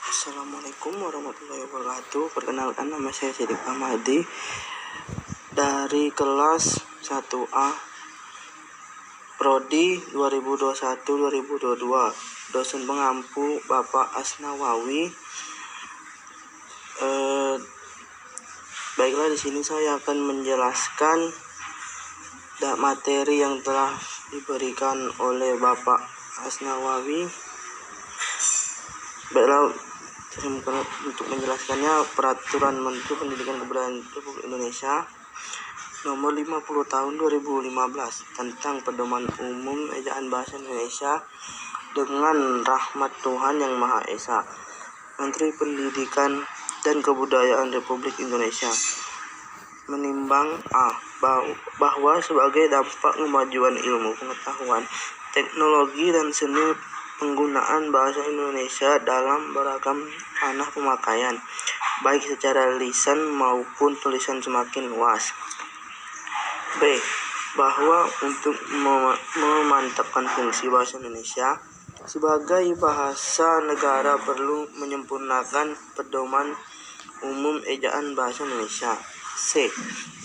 Assalamualaikum warahmatullahi wabarakatuh. Perkenalkan, nama saya Sidik Ahmadi dari kelas 1A Prodi 2021-2022. Dosen pengampu Bapak Asnawawi. Baiklah, di sini saya akan menjelaskan materi yang telah diberikan oleh Bapak Asnawawi. Baiklah, untuk menjelaskannya, Peraturan Menteri Pendidikan Kebudayaan Republik Indonesia Nomor 50 Tahun 2015 tentang Pedoman Umum Ejaan Bahasa Indonesia dengan rahmat Tuhan Yang Maha Esa. Menteri Pendidikan dan Kebudayaan Republik Indonesia menimbang bahwa sebagai dampak kemajuan ilmu pengetahuan, teknologi dan seni, penggunaan bahasa Indonesia dalam beragam ranah pemakaian, baik secara lisan maupun tulisan, semakin luas. B. Bahwa untuk memantapkan fungsi bahasa Indonesia sebagai bahasa negara perlu menyempurnakan Pedoman Umum Ejaan Bahasa Indonesia. C.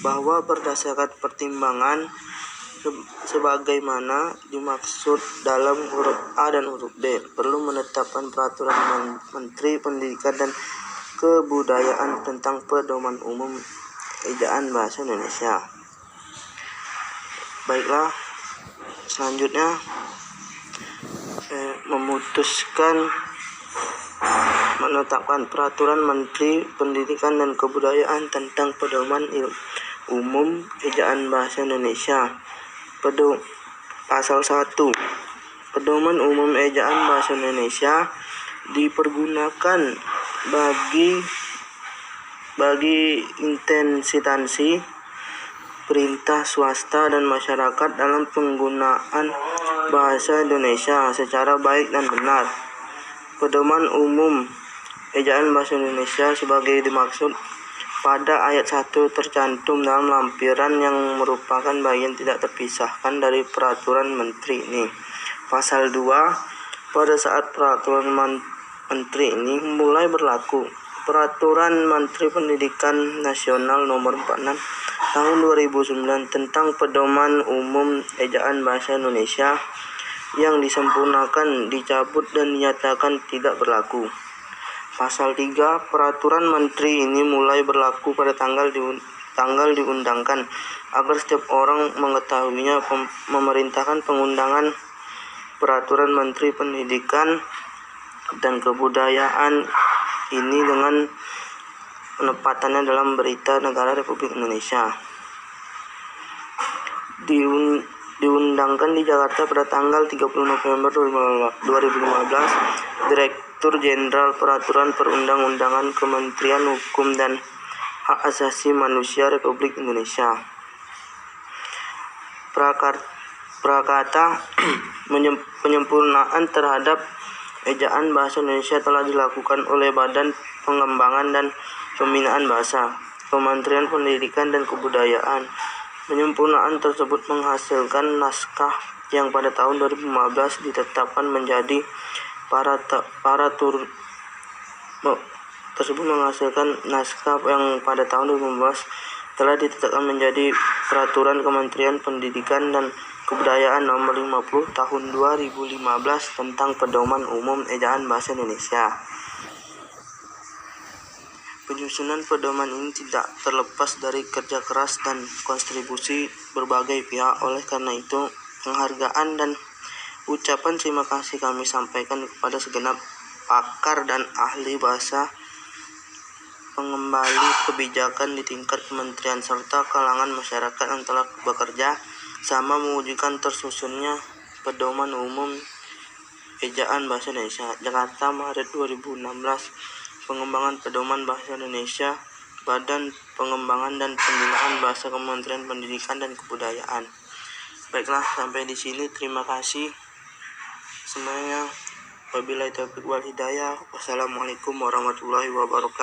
Bahwa berdasarkan pertimbangan sebagaimana dimaksud dalam huruf A dan huruf B, perlu menetapkan Peraturan Menteri Pendidikan dan Kebudayaan tentang Pedoman Umum Ejaan Bahasa Indonesia. Baiklah, selanjutnya memutuskan menetapkan Peraturan Menteri Pendidikan dan Kebudayaan tentang Pedoman Umum Ejaan Bahasa Indonesia. Pasal 1. Pedoman Umum Ejaan Bahasa Indonesia dipergunakan bagi instansi, perintah swasta dan masyarakat dalam penggunaan bahasa Indonesia secara baik dan benar. Pedoman Umum Ejaan Bahasa Indonesia sebagai dimaksud pada ayat 1 tercantum dalam lampiran yang merupakan bagian tidak terpisahkan dari Peraturan Menteri ini. Pasal 2. Pada saat Peraturan Menteri ini mulai berlaku, Peraturan Menteri Pendidikan Nasional Nomor 46 Tahun 2009 tentang Pedoman Umum Ejaan Bahasa Indonesia yang disempurnakan dicabut dan dinyatakan tidak berlaku. Pasal 3. Peraturan Menteri ini mulai berlaku pada tanggal diundangkan agar setiap orang mengetahuinya. Memerintahkan pengundangan Peraturan Menteri Pendidikan dan Kebudayaan ini dengan penempatannya dalam Berita Negara Republik Indonesia. Diundangkan di Jakarta pada tanggal 30 November 2015, Direktur Jenderal Peraturan Perundang-undangan Kementerian Hukum dan Hak Asasi Manusia Republik Indonesia. Prakata penyempurnaan terhadap ejaan bahasa Indonesia telah dilakukan oleh Badan Pengembangan dan Pembinaan Bahasa, Kementerian Pendidikan dan Kebudayaan. Penyempurnaan tersebut menghasilkan naskah yang pada tahun 2015 ditetapkan menjadi Peraturan Kementerian Pendidikan dan Kebudayaan Nomor 50 Tahun 2015 tentang Pedoman Umum Ejaan Bahasa Indonesia. Penyusunan pedoman ini tidak terlepas dari kerja keras dan kontribusi berbagai pihak. Oleh karena itu, penghargaan dan ucapan terima kasih kami sampaikan kepada segenap pakar dan ahli bahasa, pengembali kebijakan di tingkat kementerian, serta kalangan masyarakat yang telah bekerja sama mewujudkan tersusunnya Pedoman Umum Ejaan Bahasa Indonesia. Jakarta, Maret 2016. Pengembangan Pedoman Bahasa Indonesia, Badan Pengembangan dan Pembinaan Bahasa, Kementerian Pendidikan dan Kebudayaan. Baiklah, sampai di sini. Terima kasih semuanya. Wabillahi taufiq wal hidayah. Wassalamualaikum warahmatullahi wabarakatuh.